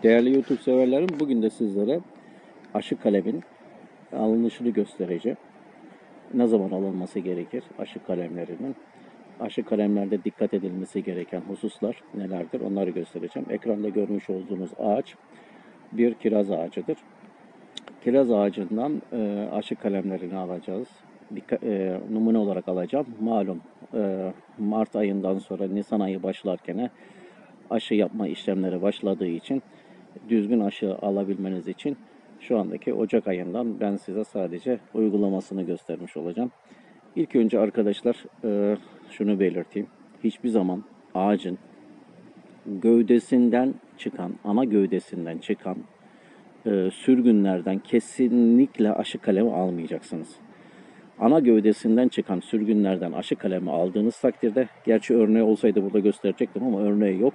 Değerli YouTube severlerim, bugün de sizlere aşı kalemin alınışını göstereceğim. Ne zaman alınması gerekir aşı kalemlerinin? Aşı kalemlerde dikkat edilmesi gereken hususlar nelerdir? Onları göstereceğim. Ekranda görmüş olduğunuz ağaç bir kiraz ağacıdır. Kiraz ağacından aşı kalemlerini alacağız. Numune olarak alacağım. Malum Mart ayından sonra Nisan ayı başlarken aşı yapma işlemleri başladığı için düzgün aşı alabilmeniz için şu andaki Ocak ayından ben size sadece uygulamasını göstermiş olacağım. İlk önce arkadaşlar şunu belirteyim. Hiçbir zaman ağacın gövdesinden çıkan, ana gövdesinden çıkan sürgünlerden kesinlikle aşı kalemi almayacaksınız. Ana gövdesinden çıkan sürgünlerden aşı kalemi aldığınız takdirde, gerçi örneği olsaydı burada gösterecektim ama örneği yok.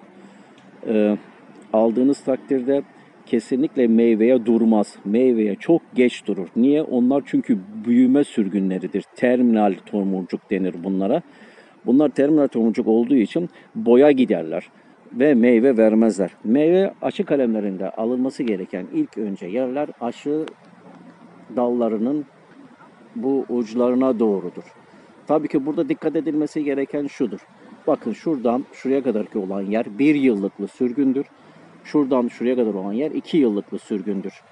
Aldığınız takdirde kesinlikle meyveye durmaz. Meyveye çok geç durur. Niye? Onlar çünkü büyüme sürgünleridir. Terminal tomurcuk denir bunlara. Bunlar terminal tomurcuk olduğu için boya giderler ve meyve vermezler. Meyve aşı kalemlerinde alınması gereken ilk önce yerler aşı dallarının bu uçlarına doğrudur. Tabii ki burada dikkat edilmesi gereken şudur. Bakın şuradan şuraya kadarki olan yer 1 yıllıklı sürgündür. Şuradan şuraya kadar olan yer 2 yıllıklı sürgündür.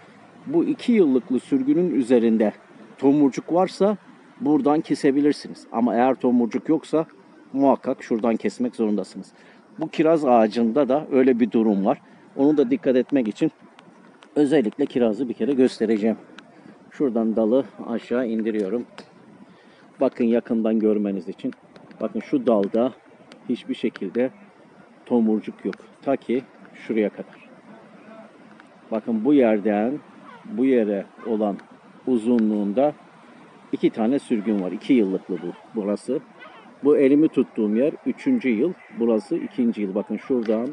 Bu 2 yıllıklı sürgünün üzerinde tomurcuk varsa buradan kesebilirsiniz. Ama eğer tomurcuk yoksa muhakkak şuradan kesmek zorundasınız. Bu kiraz ağacında da öyle bir durum var. Onu da dikkat etmek için özellikle kirazı bir kere göstereceğim. Şuradan dalı aşağı indiriyorum. Bakın yakından görmeniz için. Bakın şu dalda hiçbir şekilde tomurcuk yok. Ta ki şuraya kadar. Bakın bu yerden bu yere olan uzunluğunda 2 tane sürgün var. 2 yıllıklı burası. Bu elimi tuttuğum yer 3. yıl. Burası 2. yıl. Bakın şuradan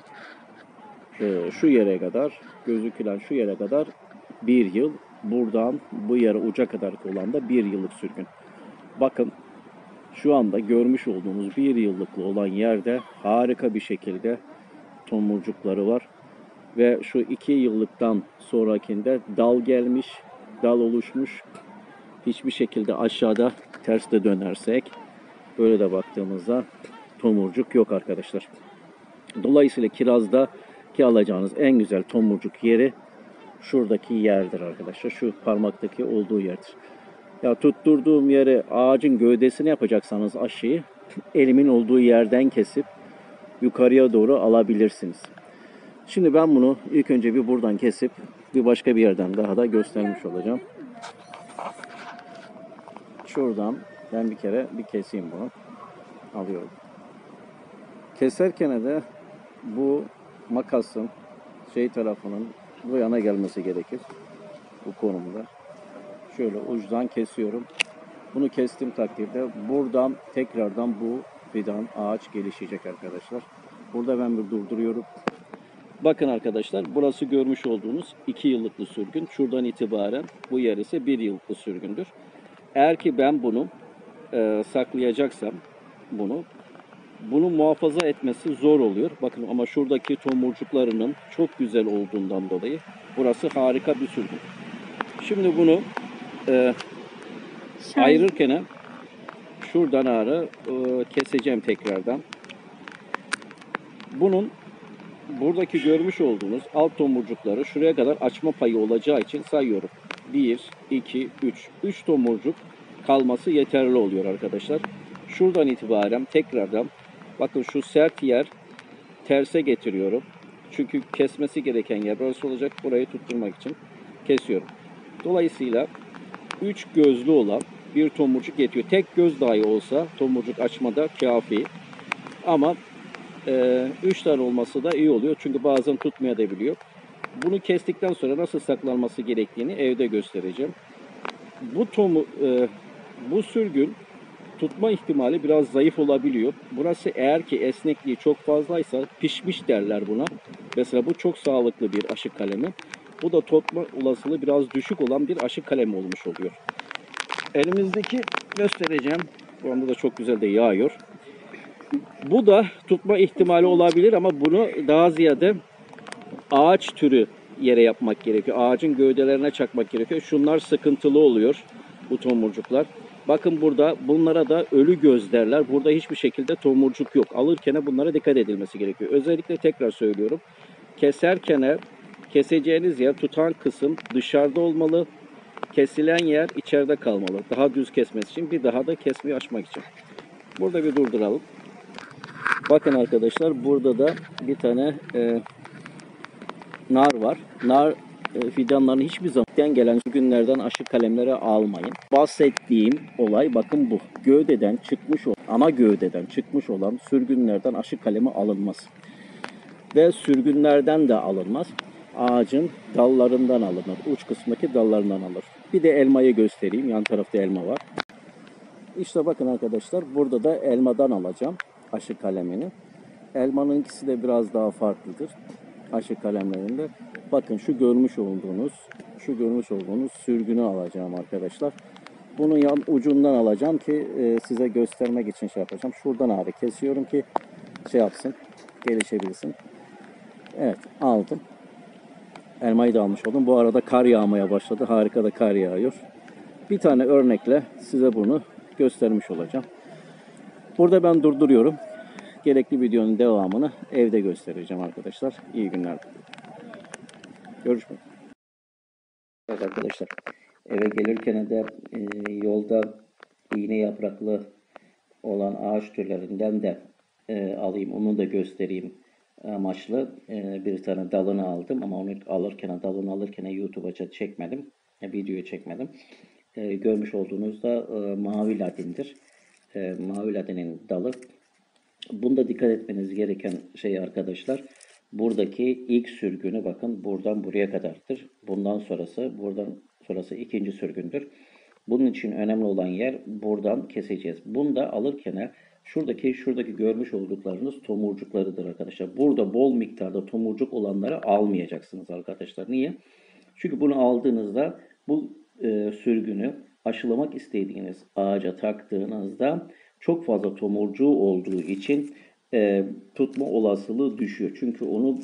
şu yere kadar gözükülen şu yere kadar 1 yıl. Buradan bu yere uca kadar olan da 1 yıllık sürgün. Bakın şu anda görmüş olduğunuz 1 yıllıklı olan yerde harika bir şekilde tomurcukları var. Ve şu 2 yıllıktan sonrakinde dal gelmiş, dal oluşmuş. Hiçbir şekilde aşağıda ters de dönersek böyle de baktığımızda tomurcuk yok arkadaşlar. Dolayısıyla kirazdaki alacağınız en güzel tomurcuk yeri şuradaki yerdir arkadaşlar. Şu parmaktaki olduğu yerdir. Ya tutturduğum yere ağacın gövdesine yapacaksanız aşıyı elimin olduğu yerden kesip yukarıya doğru alabilirsiniz. Şimdi ben bunu ilk önce bir buradan kesip bir başka bir yerden daha da göstermiş olacağım. Şuradan ben bir kere bir keseyim bunu. Alıyorum. Keserken de bu makasın tarafının bu yana gelmesi gerekir. Bu konumda. Şöyle uçtan kesiyorum. Bunu kestiğim takdirde buradan tekrardan bu fidan ağaç gelişecek arkadaşlar. Burada ben bir durduruyorum. Bakın arkadaşlar, burası görmüş olduğunuz 2 yıllıklı sürgün. Şuradan itibaren bu yer ise 1 yıllıklı sürgündür. Eğer ki ben bunu saklayacaksam bunu muhafaza etmesi zor oluyor. Bakın ama şuradaki tomurcuklarının çok güzel olduğundan dolayı burası harika bir sürgün. Şimdi bunu ayırırken şuradan keseceğim tekrardan. Bunun buradaki görmüş olduğunuz alt tomurcukları şuraya kadar açma payı olacağı için sayıyorum. 1, 2, 3. 3 tomurcuk kalması yeterli oluyor arkadaşlar. Şuradan itibaren tekrardan bakın şu sert yer terse getiriyorum. Çünkü kesmesi gereken yer burası olacak. Burayı tutturmak için kesiyorum. Dolayısıyla 3 gözlü olan bir tomurcuk yetiyor. Tek göz dahi olsa tomurcuk açmada kafi. Ama 3 tane olması da iyi oluyor. Çünkü bazen tutmayabiliyor. Bunu kestikten sonra nasıl saklanması gerektiğini evde göstereceğim. Bu sürgün tutma ihtimali biraz zayıf olabiliyor. Burası eğer ki esnekliği çok fazlaysa pişmiş derler buna. Mesela bu çok sağlıklı bir aşı kalemi. Bu da tutma olasılığı biraz düşük olan bir aşı kalemi olmuş oluyor. Elimizdeki göstereceğim. Bu anda da çok güzel de yağıyor. Bu da tutma ihtimali olabilir ama bunu daha ziyade ağaç türü yere yapmak gerekiyor. Ağacın gövdelerine çakmak gerekiyor. Şunlar sıkıntılı oluyor, bu tomurcuklar. Bakın burada bunlara da ölü göz derler. Burada hiçbir şekilde tomurcuk yok. Alırken bunlara dikkat edilmesi gerekiyor. Özellikle tekrar söylüyorum. Keserken keseceğiniz yer, tutan kısım dışarıda olmalı. Kesilen yer içeride kalmalı. Daha düz kesmesi için, bir daha da kesmeyi açmak için. Burada bir durduralım. Bakın arkadaşlar, burada da bir tane nar var. Nar fidanlarını hiçbir zaman gelen günlerden aşı kalemlere almayın. Bahsettiğim olay bakın bu. Gövdeden çıkmış olan, ana gövdeden çıkmış olan sürgünlerden aşı kalemi alınmaz. Ve sürgünlerden de alınmaz. Ağacın dallarından alınır. Uç kısmındaki dallarından alınır. Bir de elmayı göstereyim. Yan tarafta elma var. İşte bakın arkadaşlar, burada da elmadan alacağım aşı kalemini. Elmanınkisi de biraz daha farklıdır. Aşı kalemlerinde. Bakın şu görmüş olduğunuz sürgünü alacağım arkadaşlar. Bunun yan ucundan alacağım ki size göstermek için şey yapacağım. Şuradan abi kesiyorum ki şey yapsın, gelişebilsin. Evet, aldım. Elmayı da almış oldum. Bu arada kar yağmaya başladı. Harika da kar yağıyor. Bir tane örnekle size bunu göstermiş olacağım. Burada ben durduruyorum. Gerekli videonun devamını evde göstereceğim arkadaşlar. İyi günler. Görüşmek üzere. Evet arkadaşlar, eve gelirken de yolda iğne yapraklı olan ağaç türlerinden de alayım, onu da göstereyim amaçlı bir tane dalını aldım, ama onu dalını alırken YouTube'a çekmedim, videoyu çekmedim. Görmüş olduğunuz da mavi ladindir. Mavi ladinin dalı. Bunda dikkat etmeniz gereken şey arkadaşlar, buradaki ilk sürgünü bakın buradan buraya kadardır. Buradan sonrası ikinci sürgündür. Bunun için önemli olan yer, buradan keseceğiz. Bunu da alırken şuradaki görmüş olduklarınız tomurcuklarıdır arkadaşlar. Burada bol miktarda tomurcuk olanları almayacaksınız arkadaşlar. Niye? Çünkü bunu aldığınızda bu sürgünü aşılamak istediğiniz ağaca taktığınızda çok fazla tomurcuğu olduğu için tutma olasılığı düşüyor. Çünkü onu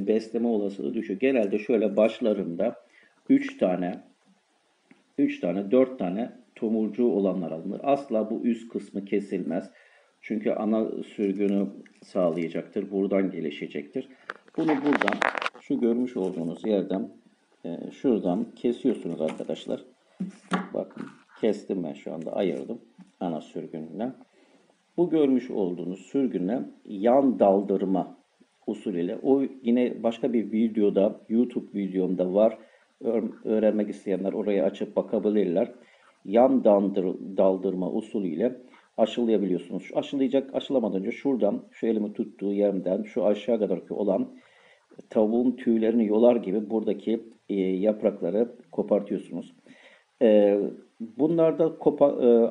besleme olasılığı düşüyor. Genelde şöyle başlarında 3 tane, 4 tane tomurcuğu olanlar alınır. Asla bu üst kısmı kesilmez. Çünkü ana sürgünü sağlayacaktır. Buradan gelişecektir. Bunu buradan, şu görmüş olduğunuz yerden, şuradan kesiyorsunuz arkadaşlar. Bakın kestim, ben şu anda ayırdım ana sürgününden. Bu görmüş olduğunuz sürgüne yan daldırma usulüyle, o yine başka bir videoda, YouTube videomda var. Öğrenmek isteyenler orayı açıp bakabilirler. Yan daldırma usulüyle aşılayabiliyorsunuz. Aşılamadan önce şuradan, şu elimi tuttuğu yerden şu aşağı kadarki olan tavuğun tüylerini yolar gibi buradaki yaprakları kopartıyorsunuz. Bunlarda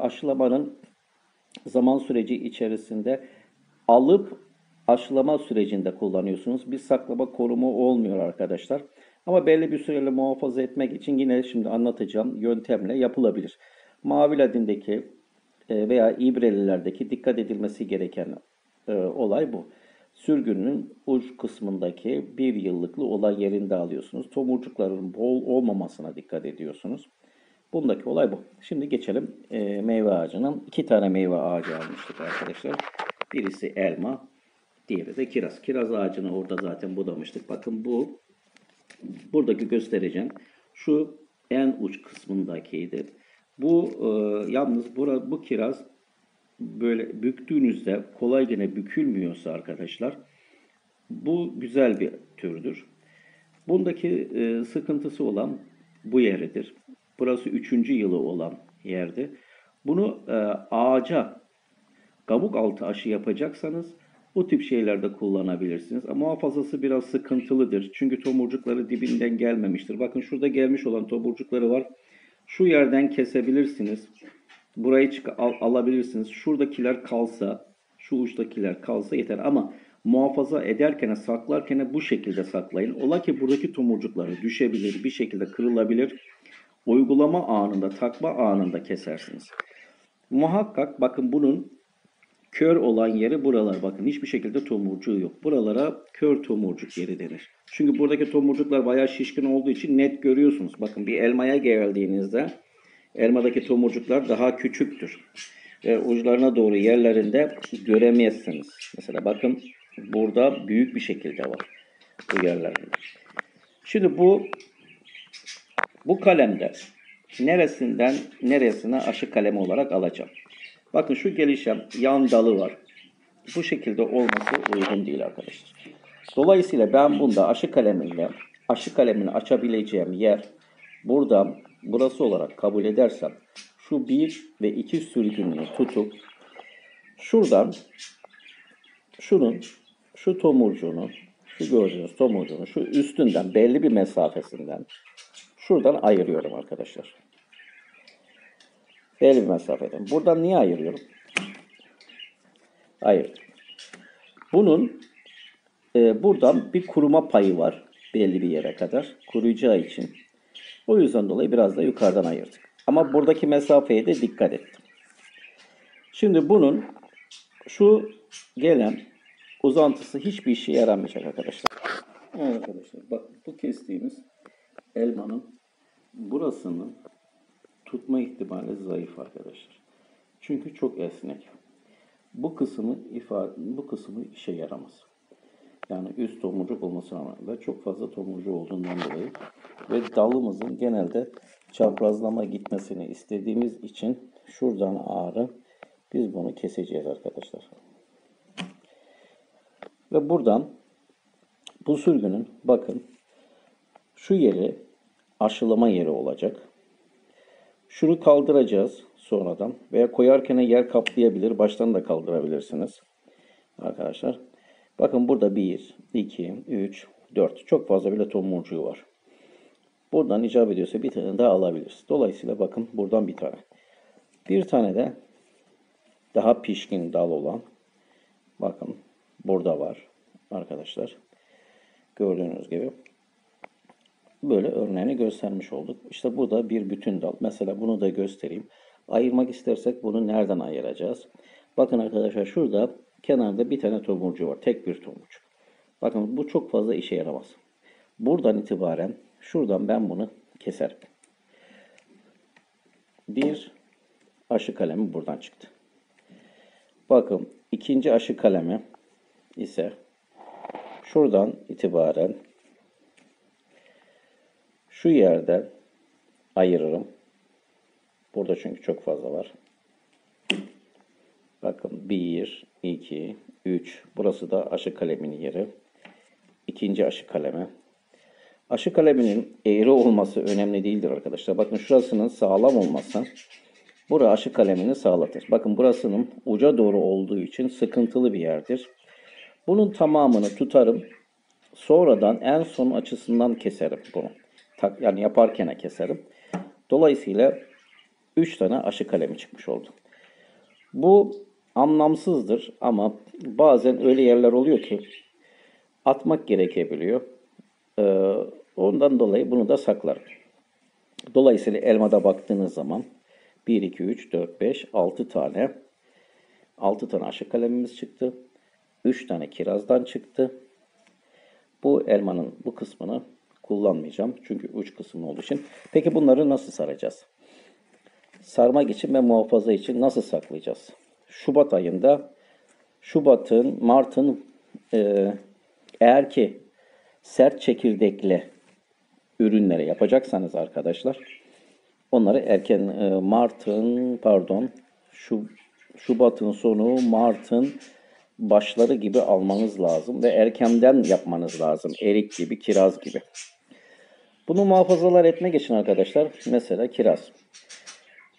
aşılamanın zaman süreci içerisinde alıp aşılama sürecinde kullanıyorsunuz. Bir saklama, koruma olmuyor arkadaşlar. Ama belli bir süreyle muhafaza etmek için yine şimdi anlatacağım yöntemle yapılabilir. Mavi ladindeki veya ibrelilerdeki dikkat edilmesi gereken olay bu. Sürgünün uç kısmındaki bir yıllıklı olan yerinde alıyorsunuz. Tomurcukların bol olmamasına dikkat ediyorsunuz. Bundaki olay bu. Şimdi geçelim meyve ağacına. 2 tane meyve ağacı almıştık arkadaşlar. Birisi elma, diğeri de kiraz. Kiraz ağacını orada zaten budamıştık. Bakın bu, buradaki göstereceğim. Şu en uç kısmındakiydi. Bu yalnız bu kiraz böyle büktüğünüzde kolay gene bükülmüyorsa arkadaşlar, bu güzel bir türdür. Bundaki sıkıntısı olan bu yeridir. Burası 3. yılı olan yerdi. Bunu ağaca kabuk altı aşı yapacaksanız bu tip şeylerde kullanabilirsiniz. Ama muhafazası biraz sıkıntılıdır. Çünkü tomurcukları dibinden gelmemiştir. Bakın şurada gelmiş olan tomurcukları var. Şu yerden kesebilirsiniz. Burayı alabilirsiniz. Şuradakiler kalsa, şu uçtakiler kalsa yeter. Ama muhafaza ederken, saklarken bu şekilde saklayın. Ola ki buradaki tomurcukları düşebilir, bir şekilde kırılabilir. Uygulama anında, takma anında kesersiniz. Muhakkak bakın bunun Kör olan yeri buralar. Bakın hiçbir şekilde tomurcuğu yok. Buralara kör tomurcuk yeri denir. Çünkü buradaki tomurcuklar bayağı şişkin olduğu için net görüyorsunuz. Bakın bir elmaya geldiğinizde elmadaki tomurcuklar daha küçüktür. Ve uçlarına doğru yerlerinde göremezsiniz. Mesela bakın burada büyük bir şekilde var bu yerlerinde. Şimdi bu kalemde neresinden neresine aşı kalemi olarak alacağım. Bakın şu gelişen yan dalı var. Bu şekilde olması uygun değil arkadaşlar. Dolayısıyla ben bunda aşı kalemini açabileceğim yer burada burası olarak kabul edersem şu 1 ve 2 sürgününü tutup şuradan şu tomurcuğunu, şu gördüğünüz tomurcuğunu şu üstünden belli bir mesafesinden şuradan ayırıyorum arkadaşlar. Belli bir mesafeden. Buradan niye ayırıyorum? Hayır. Bunun buradan bir kuruma payı var. Belli bir yere kadar. Kuruyacağı için. O yüzden dolayı biraz da yukarıdan ayırdık. Ama buradaki mesafeye de dikkat ettim. Şimdi bunun şu gelen uzantısı hiçbir işe yaramayacak arkadaşlar. Evet arkadaşlar. Bak bu kestiğimiz elmanın burasının tutma ihtimali zayıf arkadaşlar. Çünkü çok esnek. Bu kısmı işe yaramaz. Yani üst tomurcuk olmasına rağmen çok fazla tomurcuk olduğundan dolayı ve dalımızın genelde çaprazlama gitmesini istediğimiz için şuradan ağrı biz bunu keseceğiz arkadaşlar. Ve buradan bu sürgünün bakın şu yeri aşılama yeri olacak. Şunu kaldıracağız sonradan veya koyarken yer kaplayabilir. Baştan da kaldırabilirsiniz. Arkadaşlar. Bakın burada 1, 2, 3, 4. Çok fazla bile tomurcuğu var. Buradan icap ediyorsa bir tane daha alabiliriz. Dolayısıyla bakın buradan bir tane. Bir tane de daha pişkin dal olan. Bakın burada var. Arkadaşlar. Gördüğünüz gibi. Böyle örneğini göstermiş olduk. İşte bu da bir bütün dal. Mesela bunu da göstereyim. Ayırmak istersek bunu nereden ayıracağız? Bakın arkadaşlar şurada kenarda bir tane tomurcuğu var. Tek bir tomurcuk. Bakın bu çok fazla işe yaramaz. Buradan itibaren şuradan ben bunu keserim. Bir aşı kalemi buradan çıktı. Bakın ikinci aşı kalemi ise şuradan itibaren şu yerden ayırırım. Burada çünkü çok fazla var. Bakın 1, 2, 3. Burası da aşı kaleminin yeri. İkinci aşı kalemi. Aşı kaleminin eğri olması önemli değildir arkadaşlar. Bakın şurasının sağlam olması burası aşı kalemini sağlatır. Bakın burasının uca doğru olduğu için sıkıntılı bir yerdir. Bunun tamamını tutarım. Sonradan en son açısından keserim bunu. Yani yaparken keserim. Dolayısıyla 3 tane aşı kalemi çıkmış oldu. Bu anlamsızdır ama bazen öyle yerler oluyor ki atmak gerekebiliyor. Ondan dolayı bunu da saklarım. Dolayısıyla elmada baktığınız zaman 1, 2, 3, 4, 5, 6 tane 6 tane aşı kalemimiz çıktı. 3 tane kirazdan çıktı. Bu elmanın bu kısmını kullanmayacağım. Çünkü uç kısmı olduğu için. Peki bunları nasıl saracağız? Sarmak için ve muhafaza için nasıl saklayacağız? Şubat ayında Mart'ın eğer ki sert çekirdekli ürünleri yapacaksanız arkadaşlar onları Şubat'ın sonu Mart'ın başları gibi almanız lazım ve erkenden yapmanız lazım. Erik gibi, kiraz gibi. Bunu muhafazalar etmek için arkadaşlar mesela kiraz.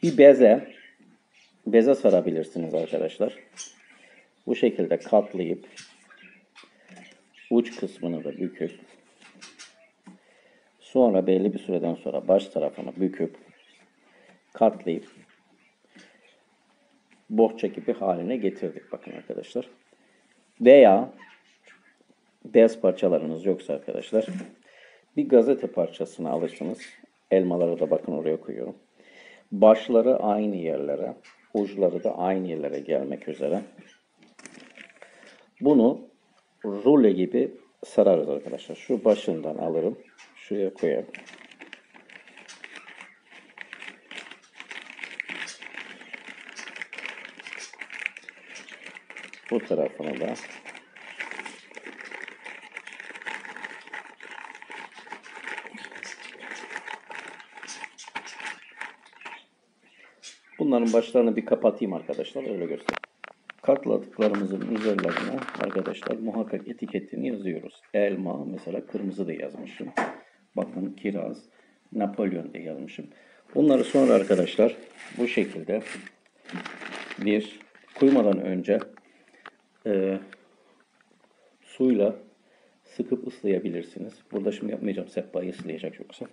Bir beze sarabilirsiniz arkadaşlar. Bu şekilde katlayıp uç kısmını da büküp sonra belli bir süreden sonra baş tarafını büküp katlayıp bohça gibi haline getirdik bakın arkadaşlar. Veya bez parçalarınız yoksa arkadaşlar bir gazete parçasını alırsınız. Elmaları da bakın oraya koyuyorum. Başları aynı yerlere, uçları da aynı yerlere gelmek üzere Bunu rule gibi sararız arkadaşlar. Şu başından alırım. Şuraya koyarım. Bu tarafını da bunların başlarını bir kapatayım arkadaşlar. Öyle göstereyim. Katladıklarımızın üzerlerine arkadaşlar muhakkak etiketini yazıyoruz. Elma mesela kırmızı da yazmışım. Bakın kiraz, Napolyon da yazmışım. Bunları sonra arkadaşlar bu şekilde bir koymadan önce suyla sıkıp ıslayabilirsiniz. Burada şimdi yapmayacağım. Sehpayı ıslayacak yoksa.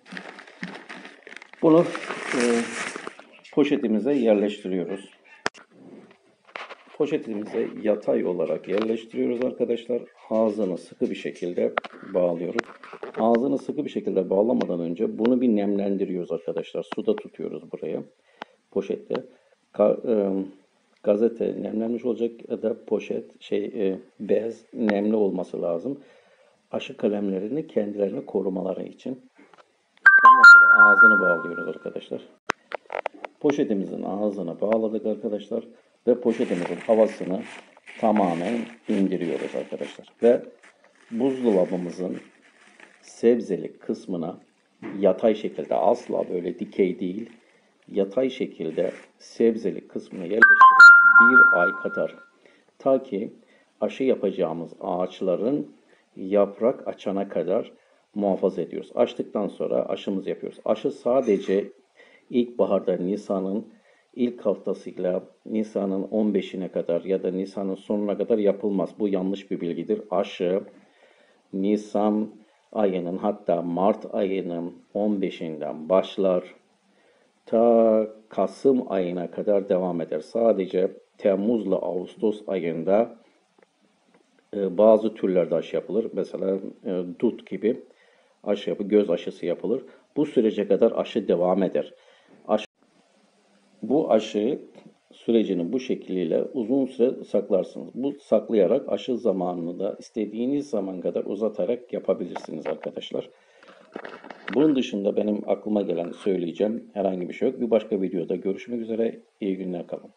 Bunu poşetimize yerleştiriyoruz. Poşetimize yatay olarak yerleştiriyoruz arkadaşlar. Ağzını sıkı bir şekilde bağlıyoruz. Ağzını sıkı bir şekilde bağlamadan önce bunu bir nemlendiriyoruz arkadaşlar. Suda tutuyoruz buraya. Poşette. Gazete nemlenmiş olacak ya da poşet bez nemli olması lazım. Aşı kalemlerini kendilerini korumaları için. Ondan sonra ağzını bağlıyoruz arkadaşlar. Poşetimizin ağzını bağladık arkadaşlar ve poşetimizin havasını tamamen indiriyoruz arkadaşlar. Ve buzdolabımızın sebzelik kısmına yatay şekilde, asla böyle dikey değil, yatay şekilde sebzelik kısmına yerleştirerek bir ay kadar, ta ki aşı yapacağımız ağaçların yaprak açana kadar muhafaza ediyoruz. Açtıktan sonra aşımızı yapıyoruz. Aşı sadece İlkbaharda Nisan'ın ilk haftasıyla Nisan'ın 15'ine kadar ya da Nisan'ın sonuna kadar yapılmaz. Bu yanlış bir bilgidir. Aşı Nisan ayının, hatta Mart ayının 15'inden başlar. Ta Kasım ayına kadar devam eder. Sadece Temmuz'la Ağustos ayında bazı türlerde aşı yapılır. Mesela dut gibi aşı yapılır, göz aşısı yapılır. Bu sürece kadar aşı devam eder. Bu aşı sürecini bu şekliyle uzun süre saklarsınız. Bu saklayarak aşı zamanını da istediğiniz zaman kadar uzatarak yapabilirsiniz arkadaşlar. Bunun dışında benim aklıma gelen söyleyeceğim herhangi bir şey yok. Bir başka videoda görüşmek üzere. İyi günler kalın.